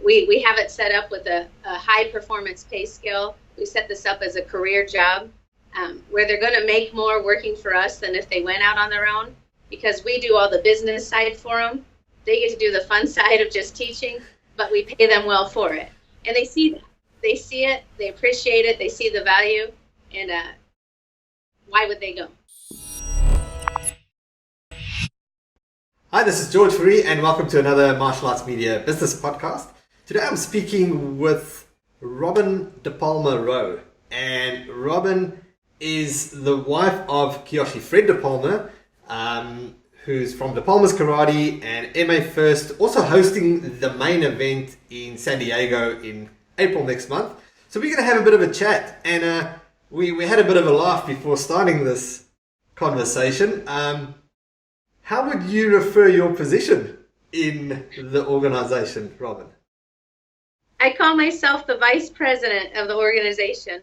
We have it set up with a high performance pay scale. We set this up as a career job where they're going to make more working for us than if they went out on their own, because we do all the business side for them. They get to do the fun side of just teaching, but we pay them well for it. And they see that. They see it, they appreciate it, they see the value, and why would they go? Hi, this is George Fourie, and welcome to another Martial Arts Media Business Podcast. Today I'm speaking with Robin DePalma-Rowe, and Robin is the wife of Kiyoshi Fred DePalma, who's from DePalma's Karate and MA First, also hosting the main event in San Diego in April next month. So we're going to have a bit of a chat, and we had a bit of a laugh before starting this conversation. How would you refer your position in the organization, Robin? I call myself the vice president of the organization,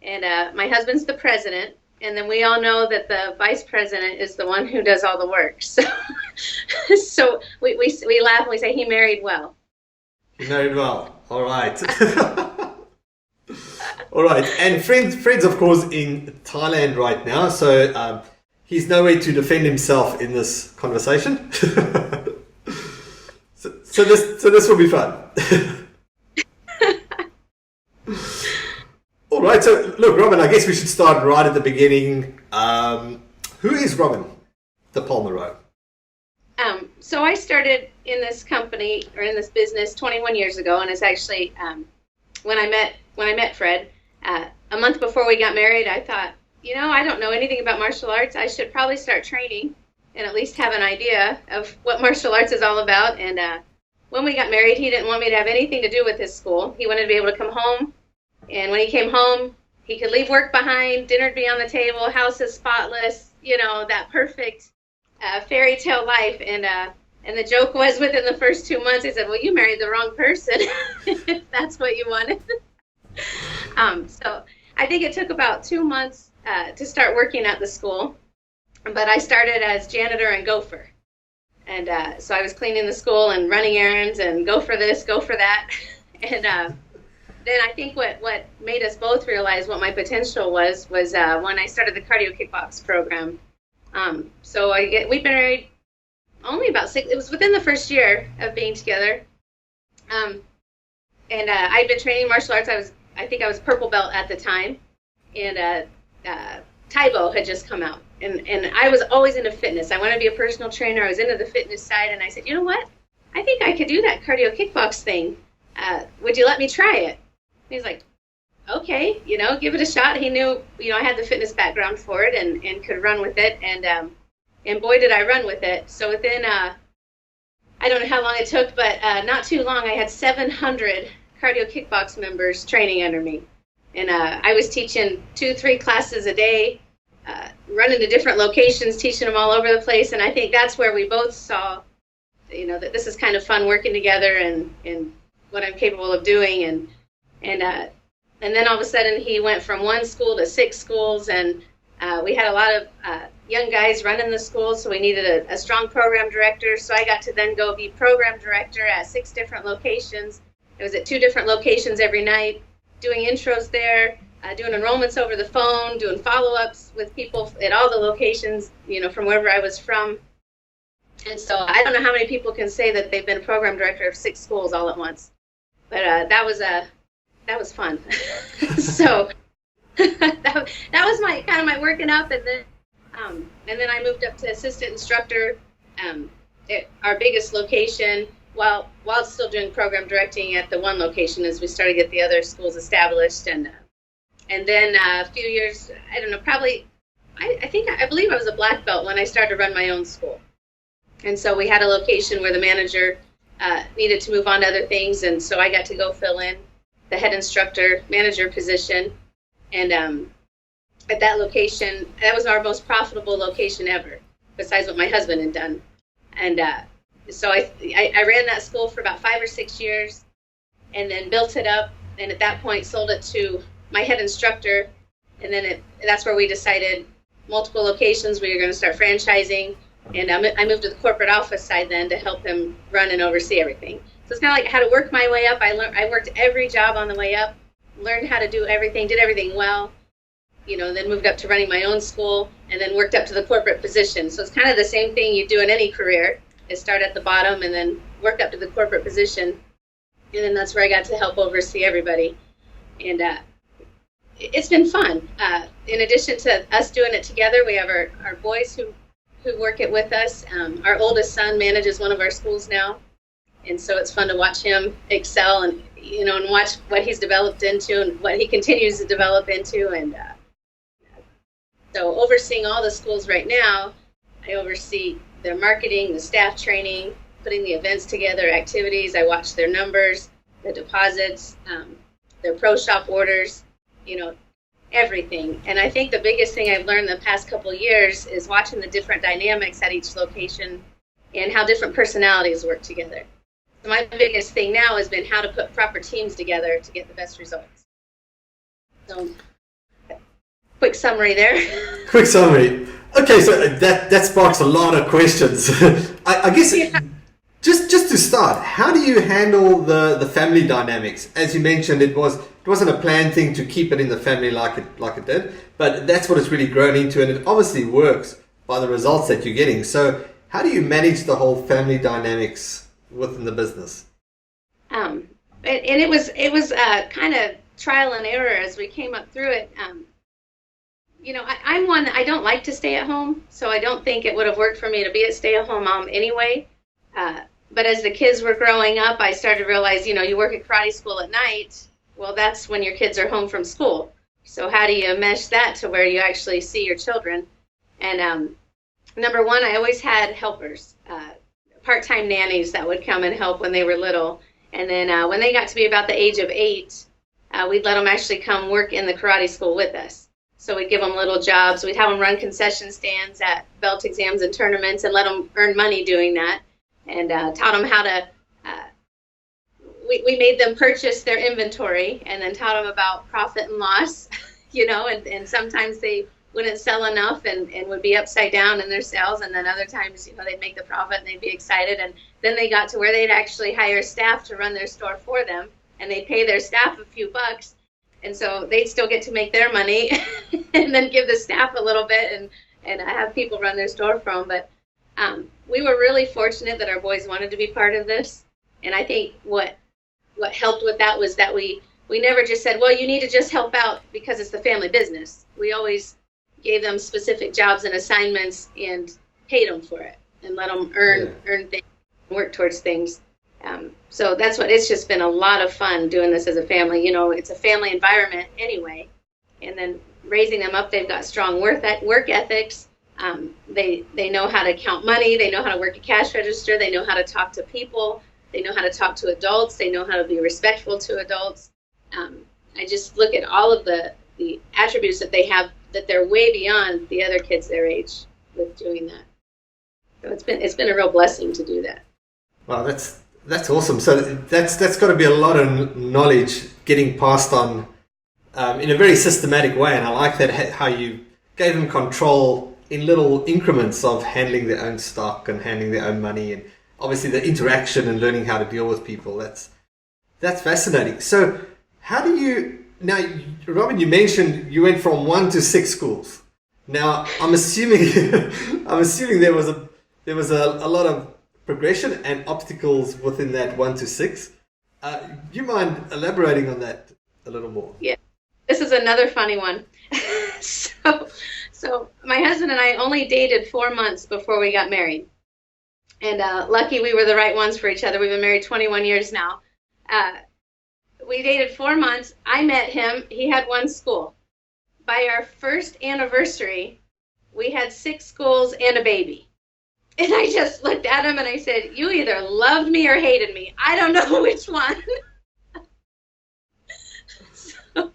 and my husband's the president, and then we all know that the vice president is the one who does all the work. So, we laugh and we say he married well. He married well. All right. All right. And Fred's, of course, in Thailand right now, so he's nowhere to defend himself in this conversation. so this will be fun. All right. So look, Robin, I guess we should start right at the beginning. Who is Robin DePalma-Rowe? So I started in this company or in this business 21 years ago, and it's actually when I met Fred. A month before we got married, I thought, I don't know anything about martial arts. I should probably start training and at least have an idea of what martial arts is all about. And when we got married, he didn't want me to have anything to do with his school. He wanted to be able to come home, and when he came home, he could leave work behind, dinner'd be on the table, house is spotless, that perfect fairy tale life. And the joke was, within the first 2 months, he said, well, you married the wrong person if that's what you wanted. So I think it took about 2 months to start working at the school, but I started as janitor and gopher. And so I was cleaning the school and running errands and go for this, go for that. And then I think what made us both realize what my potential was when I started the cardio kickbox program. So we've been married only about 6, it was within the first year of being together. And I'd been training martial arts. I think I was purple belt at the time. And Taibo had just come out. And I was always into fitness. I wanted to be a personal trainer. I was into the fitness side. And I said, you know what? I think I could do that cardio kickbox thing. Would you let me try it? And he's like, okay, give it a shot. He knew, I had the fitness background for it and could run with it. And boy, did I run with it. So within, I don't know how long it took, but not too long, I had 700 cardio kickbox members training under me. And I was teaching 2-3 classes a day, running to different locations, teaching them all over the place. And I think that's where we both saw, that this is kind of fun working together and what I'm capable of doing. And then all of a sudden he went from 1 school to 6 schools, and we had a lot of young guys running the school, so we needed a strong program director. So I got to then go be program director at 6 different locations. I was at 2 different locations every night, doing intros there, doing enrollments over the phone, doing follow-ups with people at all the locations, from wherever I was from. And so I don't know how many people can say that they've been a program director of 6 schools all at once. But that was fun. So that was my kind of my working up, and then I moved up to assistant instructor at our biggest location, while still doing program directing at the one location as we started to get the other schools established. And then a few years, I don't know, probably, I believe I was a black belt when I started to run my own school. And so we had a location where the manager needed to move on to other things, and so I got to go fill in the head instructor manager position. And at that location, that was our most profitable location ever, besides what my husband had done. And so I ran that school for about 5 or 6 years, and then built it up, and at that point sold it to my head instructor. And then that's where we decided multiple locations, we were going to start franchising. And I moved to the corporate office side then to help him run and oversee everything. So it's kind of like how to work my way up. I worked every job on the way up, learned how to do everything, did everything well, then moved up to running my own school, and then worked up to the corporate position. So it's kind of the same thing you do in any career, is start at the bottom and then work up to the corporate position. And then that's where I got to help oversee everybody. And it's been fun. In addition to us doing it together, we have our boys who work it with us. Our oldest son manages one of our schools now. And so it's fun to watch him excel and watch what he's developed into and what he continues to develop into. And so overseeing all the schools right now, I oversee their marketing, the staff training, putting the events together, activities. I watch their numbers, the deposits, their pro shop orders, everything. And I think the biggest thing I've learned the past couple of years is watching the different dynamics at each location and how different personalities work together. So my biggest thing now has been how to put proper teams together to get the best results. So, quick summary there. Quick summary. Okay, so that sparks a lot of questions. I guess just to start, how do you handle the family dynamics? As you mentioned, it wasn't a planned thing to keep it in the family like it did, but that's what it's really grown into, and it obviously works by the results that you're getting. So how do you manage the whole family dynamics within the business? And it was kind of trial and error as we came up through it. I'm one, I don't like to stay at home, so I don't think it would have worked for me to be a stay-at-home mom anyway. But as the kids were growing up, I started to realize, you work at karate school at night. Well, that's when your kids are home from school. So how do you mesh that to where you actually see your children? And number one, I always had helpers, part-time nannies that would come and help when they were little. And then when they got to be about the age of 8, we'd let them actually come work in the karate school with us. So we'd give them little jobs. We'd have them run concession stands at belt exams and tournaments and let them earn money doing that. And taught them how to, we made them purchase their inventory and then taught them about profit and loss, and sometimes they wouldn't sell enough and would be upside down in their sales. And then other times, they'd make the profit and they'd be excited. And then they got to where they'd actually hire staff to run their store for them, and they'd pay their staff a few bucks. And so they'd still get to make their money and then give the staff a little bit and have people run their store for them. But we were really fortunate that our boys wanted to be part of this. And I think what helped with that was that we never just said, well, you need to just help out because it's the family business. We always gave them specific jobs and assignments and paid them for it and let them earn things and work towards things. So it's just been a lot of fun doing this as a family. It's a family environment anyway. And then raising them up, they've got strong work ethics. They know how to count money. They know how to work a cash register. They know how to talk to people. They know how to talk to adults. They know how to be respectful to adults. I just look at all of the attributes that they have that they're way beyond the other kids their age with doing that. So it's been a real blessing to do that. Wow, that's awesome. So that's got to be a lot of knowledge getting passed on in a very systematic way, and I like that how you gave them control in little increments of handling their own stock and handling their own money, and obviously the interaction and learning how to deal with people. That's fascinating. So how do you now, Robin? You mentioned you went from 1 to 6 schools. Now I'm assuming there was a lot of progression and obstacles within that 1 to 6. Do you mind elaborating on that a little more? Yeah, this is another funny one. So my husband and I only dated 4 months before we got married. And lucky we were the right ones for each other. We've been married 21 years now. We dated 4 months. I met him. He had 1 school. By our first anniversary, we had 6 schools and a baby. And I just looked at him and I said, you either loved me or hated me. I don't know which one. So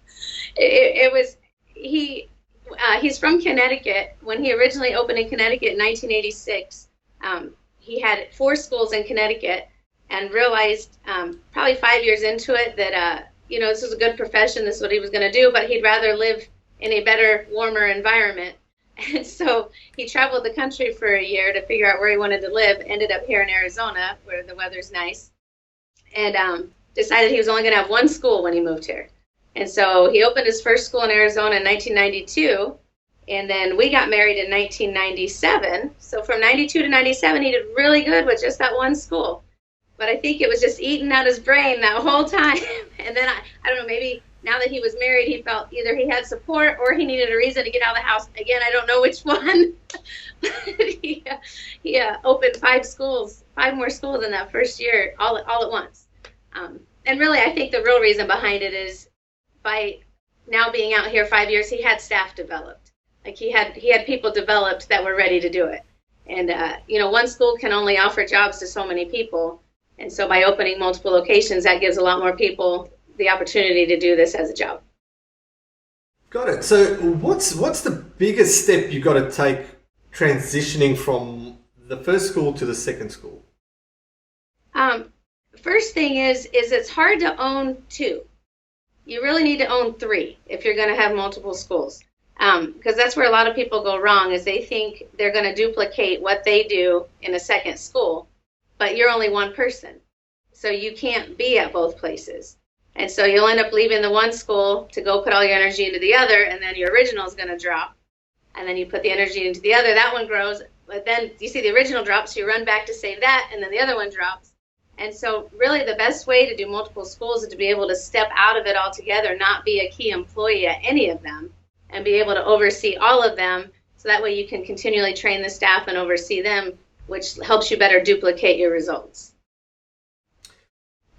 he's from Connecticut. When he originally opened in Connecticut in 1986, he had 4 schools in Connecticut and realized probably 5 years into it that, this was a good profession. This is what he was going to do, but he'd rather live in a better, warmer environment. And so he traveled the country for a year to figure out where he wanted to live, ended up here in Arizona where the weather's nice. and decided he was only going to have one school when he moved here. And so he opened his first school in Arizona in 1992, and then we got married in 1997. So from 92 to 97, he did really good with just that one school. But I think it was just eating at his brain that whole time. And then I don't know, maybe now that he was married, he felt either he had support or he needed a reason to get out of the house. Again, I don't know which one. he opened five more schools in that first year, all at once. And really, I think the real reason behind it is by now being out here 5 years, he had staff developed. Like he had people developed that were ready to do it. And, one school can only offer jobs to so many people. And so by opening multiple locations, that gives a lot more people the opportunity to do this as a job. Got it. So what's the biggest step you got to take transitioning from the first school to the second school? First thing is it's hard to own two. You really need to own three if you're going to have multiple schools. Because that's where a lot of people go wrong, is they think they're going to duplicate what they do in a second school, but you're only one person. So you can't be at both places. And so you'll end up leaving the one school to go put all your energy into the other, and then your original is going to drop. And then you put the energy into the other, that one grows, but then you see the original drops, so you run back to save that, and then the other one drops. And so really the best way to do multiple schools is to be able to step out of it altogether, not be a key employee at any of them, and be able to oversee all of them, so that way you can continually train the staff and oversee them, which helps you better duplicate your results.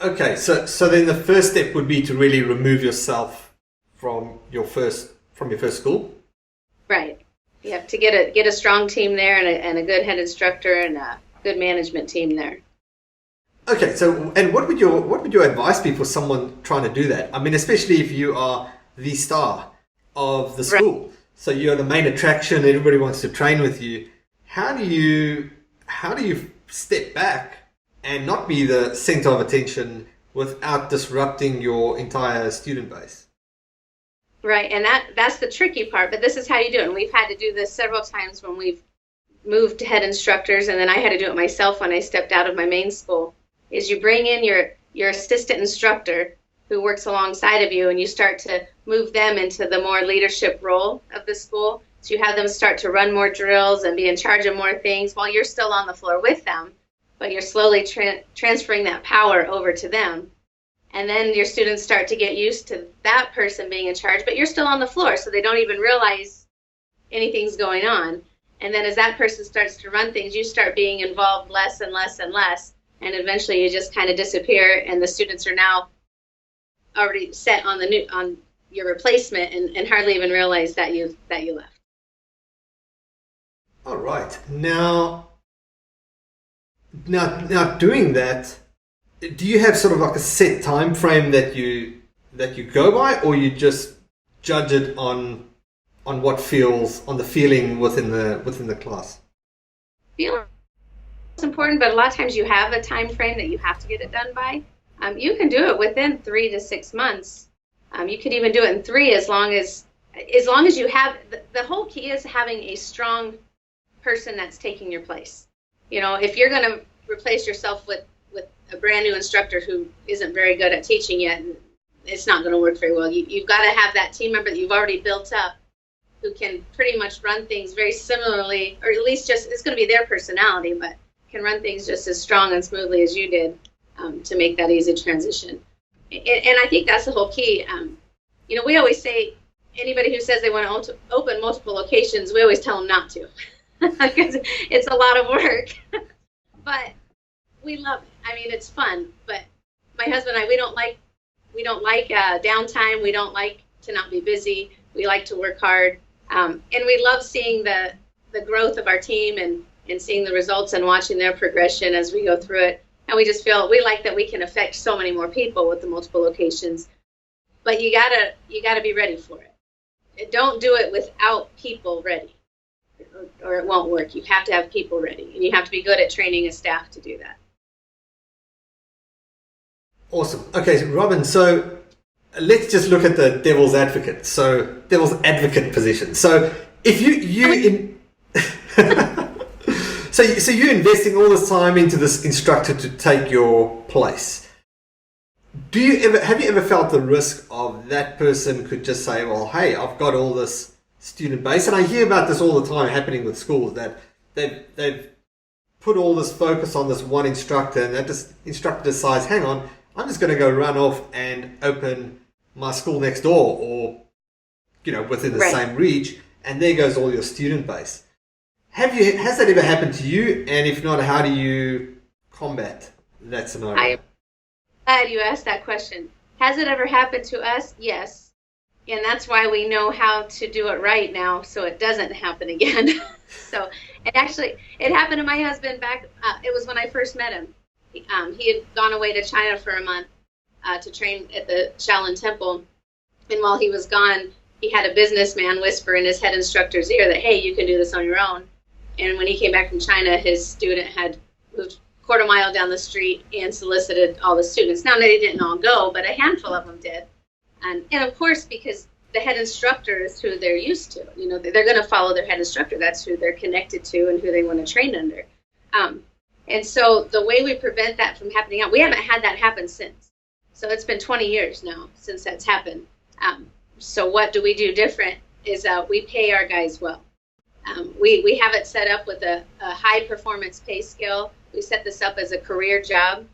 Okay, so then the first step would be to really remove yourself from your first school? Right. You have to get a strong team there and a good head instructor and a good management team there. Okay, so and what would your advice be for someone trying to do that? I mean, especially if you are the star of the school, right. So you're the main attraction. Everybody wants to train with you. How do you step back and not be the center of attention without disrupting your entire student base? Right, and that's the tricky part. But this is how you do it. And we've had to do this several times when we've moved to head instructors, and then I had to do it myself when I stepped out of my main school. Is you bring in your assistant instructor who works alongside of you, and you start to move them into the more leadership role of the school. So you have them start to run more drills and be in charge of more things while you're still on the floor with them, but you're slowly transferring that power over to them. And then your students start to get used to that person being in charge, but you're still on the floor, so they don't even realize anything's going on. And then as that person starts to run things, you start being involved less and less and less. And eventually you just kind of disappear, and the students are now already set on your replacement and hardly even realize that you left. All right. Now doing that, do you have sort of like a set time frame that you go by, or you just judge it on what feels, on the feeling within the class? Feeling is important, but a lot of times you have a time frame that you have to get it done by. You can do it within 3 to 6 months. You could even do it in 3 as long as you have the whole key is having a strong person that's taking your place. If you're going to replace yourself with a brand new instructor who isn't very good at teaching yet, it's not going to work very well. You've got to have that team member that you've already built up who can pretty much run things very similarly, or at least just it's going to be their personality, but can run things just as strong and smoothly as you did, to make that easy transition. And I think that's the whole key. We always say anybody who says they want to open multiple locations, we always tell them not to, because it's a lot of work. But we love it. I mean, it's fun. But my husband and I, we don't like downtime. We don't like to not be busy. We like to work hard, and we love seeing the growth of our team and seeing the results and watching their progression as we go through it. And we just feel we like that we can affect so many more people with the multiple locations. But you gotta be ready for it. Don't do it without people ready, or it won't work. You have to have people ready, and you have to be good at training a staff to do that. Awesome. Okay, Robin, so let's just look at the devil's advocate position. So if so you're investing all this time into this instructor to take your place. have you ever felt the risk of that person could just say, well, hey, I've got all this student base, and I hear about this all the time happening with schools, that they've put all this focus on this one instructor, and that instructor decides, hang on, I'm just going to go run off and open my school next door, or within the same reach, and there goes all your student base. Has that ever happened to you? And if not, how do you combat that scenario? I'm glad you asked that question. Has it ever happened to us? Yes. And that's why we know how to do it right now, so it doesn't happen again. So it happened to my husband back, it was when I first met him. He had gone away to China for a month to train at the Shaolin Temple. And while he was gone, he had a businessman whisper in his head instructor's ear that, hey, you can do this on your own. And when he came back from China, his student had moved a quarter mile down the street and solicited all the students. Now, they didn't all go, but a handful of them did. And of course, because the head instructor is who they're used to. They're going to follow their head instructor. That's who they're connected to and who they want to train under. And so the way we prevent that from happening, we haven't had that happen since. So it's been 20 years now since that's happened. So what do we do different is we pay our guys well. We have it set up with a high performance pay scale. We set this up as a career job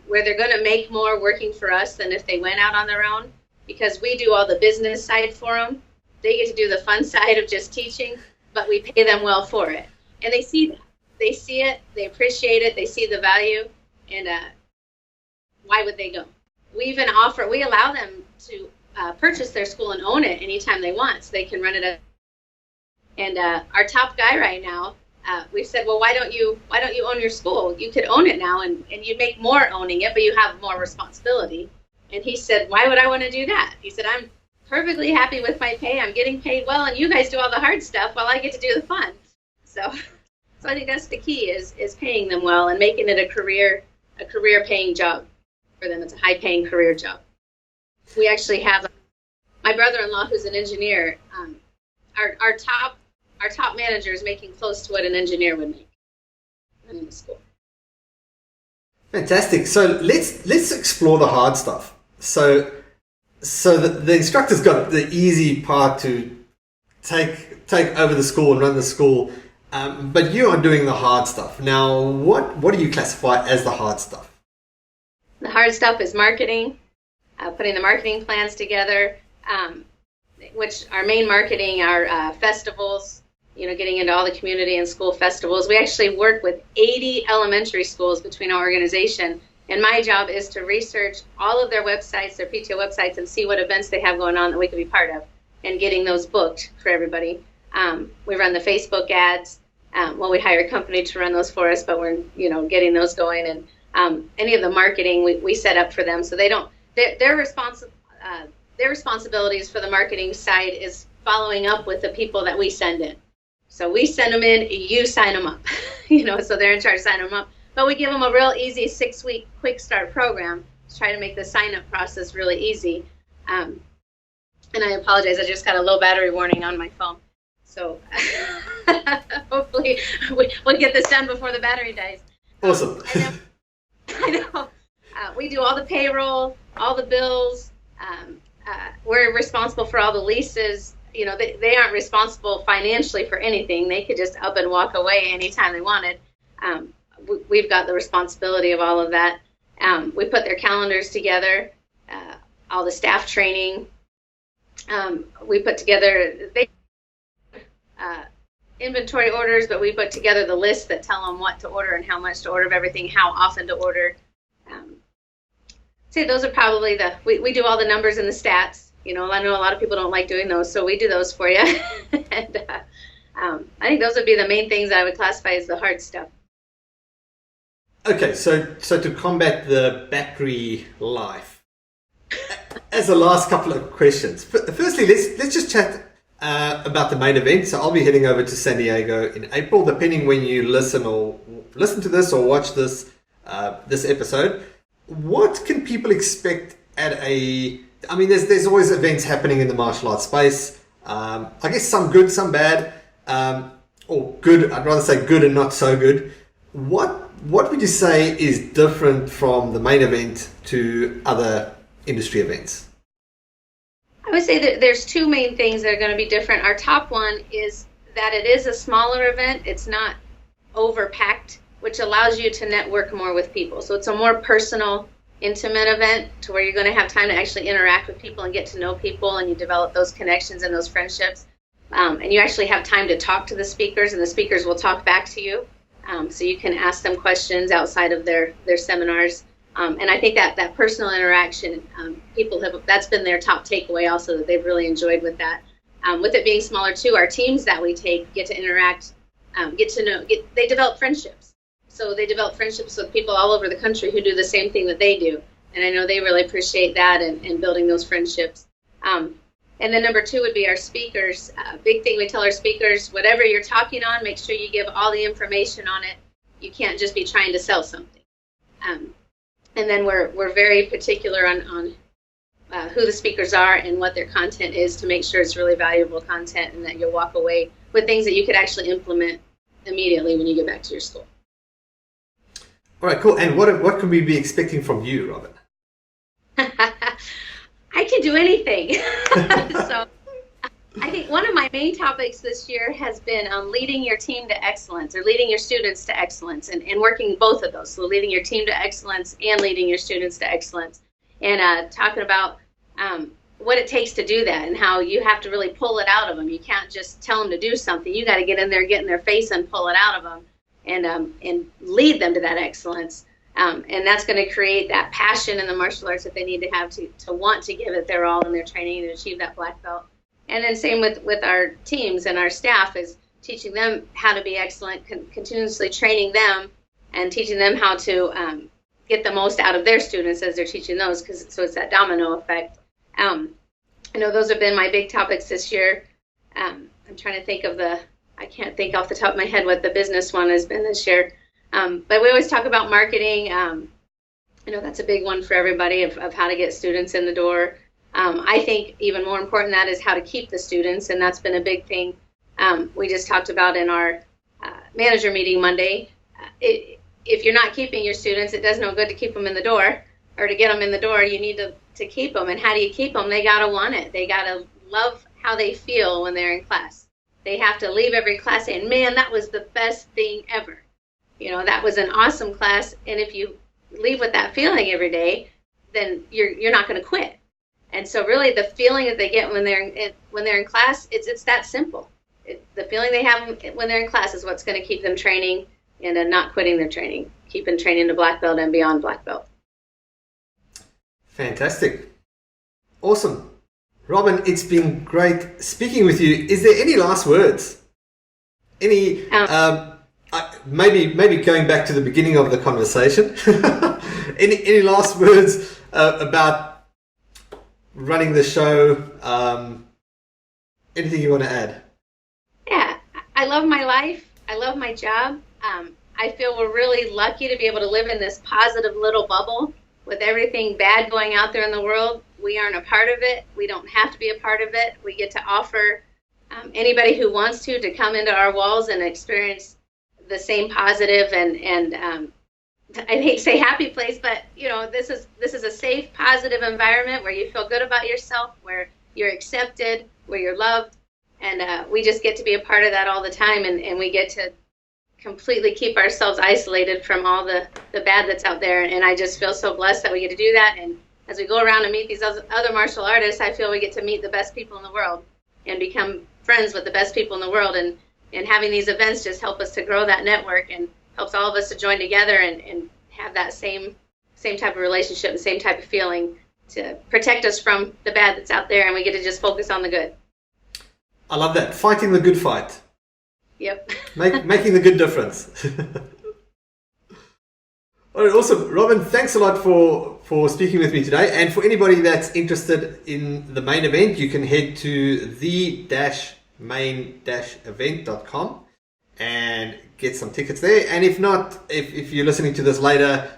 where they're going to make more working for us than if they went out on their own, because we do all the business side for them. They get to do the fun side of just teaching, but we pay them well for it. And they see that. They see it, they appreciate it, they see the value, and why would they go? We allow them to purchase their school and own it anytime they want, so they can run it up. And our top guy right now, we've said, well, why don't you own your school? You could own it now, and you make more owning it, but you have more responsibility. And he said, why would I want to do that? He said, I'm perfectly happy with my pay. I'm getting paid well, and you guys do all the hard stuff while I get to do the fun. So I think that's the key is paying them well and making it a career paying job for them. It's a high paying career job. We actually have my brother-in-law, who's an engineer. Our top manager is making close to what an engineer would make in the school. Fantastic. So let's explore the hard stuff. So the instructor's got the easy part to take over the school and run the school. But you are doing the hard stuff. Now, what do you classify as the hard stuff? The hard stuff is marketing, putting the marketing plans together, which our main marketing are festivals, getting into all the community and school festivals. We actually work with 80 elementary schools between our organization, and my job is to research all of their websites, their PTO websites, and see what events they have going on that we could be part of, and getting those booked for everybody. We run the Facebook ads. We hire a company to run those for us, but we're, getting those going. And any of the marketing we set up for them, so they don't. Their responsibilities for the marketing side is following up with the people that we send in. So we send them in, you sign them up, so they're in charge of signing them up. But we give them a real easy 6-week quick start program to try to make the sign up process really easy. And I apologize, I just got a low battery warning on my phone. So hopefully we'll get this done before the battery dies. Awesome. I know. We do all the payroll, all the bills. We're responsible for all the leases. They aren't responsible financially for anything. They could just up and walk away anytime they wanted. We've got the responsibility of all of that. We put their calendars together, all the staff training. We put together inventory orders, but we put together the lists that tell them what to order and how much to order of everything, how often to order. Say those are probably we do all the numbers and the stats. I know a lot of people don't like doing those, so we do those for you. And I think those would be the main things I would classify as the hard stuff. Okay, so to combat the battery life, as the last couple of questions. Firstly, let's just chat about the main event. So I'll be heading over to San Diego in April, depending when you listen to this or watch this episode. What can people expect at there's always events happening in the martial arts space. I guess some good, some bad, or good. I'd rather say good and not so good. What what would you say is different from the main event to other industry events? I would say that there's two main things that are going to be different. Our top one is that it is a smaller event. It's not overpacked, which allows you to network more with people. So it's a more personal, intimate event to where you're going to have time to actually interact with people and get to know people, and you develop those connections and those friendships. And you actually have time to talk to the speakers, and the speakers will talk back to you. So you can ask them questions outside of their seminars. And I think that personal interaction, that's been their top takeaway also, that they've really enjoyed with that. With it being smaller too, our teams that we take get to interact, they develop friendships. So they develop friendships with people all over the country who do the same thing that they do. And I know they really appreciate that and building those friendships. And then number two would be our speakers. Big thing we tell our speakers, whatever you're talking on, make sure you give all the information on it. You can't just be trying to sell something. And then we're very particular on who the speakers are and what their content is, to make sure it's really valuable content and that you'll walk away with things that you could actually implement immediately when you get back to your school. All right, cool. And what can we be expecting from you, Robin? I can do anything. So I think one of my main topics this year has been leading your team to excellence, or leading your students to excellence, and working both of those. So leading your team to excellence and leading your students to excellence, and talking about what it takes to do that and how you have to really pull it out of them. You can't just tell them to do something. You got to get in there, get in their face, and pull it out of them, and lead them to that excellence. And that's going to create that passion in the martial arts that they need to have to want to give it their all in their training and achieve that black belt. And then same with our teams and our staff, is teaching them how to be excellent, continuously training them and teaching them how to get the most out of their students as they're teaching those, so it's that domino effect. I know those have been my big topics this year. I'm trying to think I can't think off the top of my head what the business one has been this year. But we always talk about marketing. That's a big one for everybody of how to get students in the door. I think even more important than that is how to keep the students, and that's been a big thing. We just talked about in our manager meeting Monday. If you're not keeping your students, it does no good to keep them in the door, or to get them in the door. You need to keep them. And how do you keep them? They got to want it. They got to love how they feel when they're in class. They have to leave every class saying, man, that was the best thing ever. That was an awesome class. And if you leave with that feeling every day, then you're not going to quit. And so really the feeling that they get when they're in class, it's that simple. The feeling they have when they're in class is what's going to keep them training and not quitting their training, keeping training to black belt and beyond black belt. Fantastic. Awesome. Robin, it's been great speaking with you. Is there any last words? Maybe going back to the beginning of the conversation, any last words about running the show? Anything you want to add? Yeah, I love my life. I love my job. I feel we're really lucky to be able to live in this positive little bubble. With everything bad going out there in the world, we aren't a part of it. We don't have to be a part of it. We get to offer anybody who wants to come into our walls and experience the same positive and I hate to say happy place, but this is a safe, positive environment where you feel good about yourself, where you're accepted, where you're loved, and we just get to be a part of that all the time, and we get to completely keep ourselves isolated from all the bad that's out there. And I just feel so blessed that we get to do that. And as we go around and meet these other martial artists, I feel we get to meet the best people in the world and become friends with the best people in the world. And having these events just help us to grow that network and helps all of us to join together and have that same type of relationship and same type of feeling to protect us from the bad that's out there, and we get to just focus on the good. I love that. Fighting the good fight. Yep. Making the good difference. All right, awesome. Robin, thanks a lot for speaking with me today. And for anybody that's interested in the main event, you can head to the-main-event.com and get some tickets there. And if not, if you're listening to this later,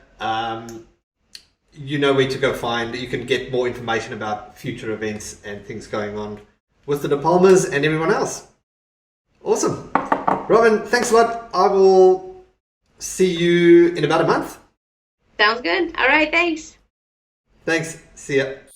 you know where to go find. You can get more information about future events and things going on with the DePalmas and everyone else. Awesome. Robin, thanks a lot. I will see you in about a month. Sounds good. All right, thanks. Thanks. See ya.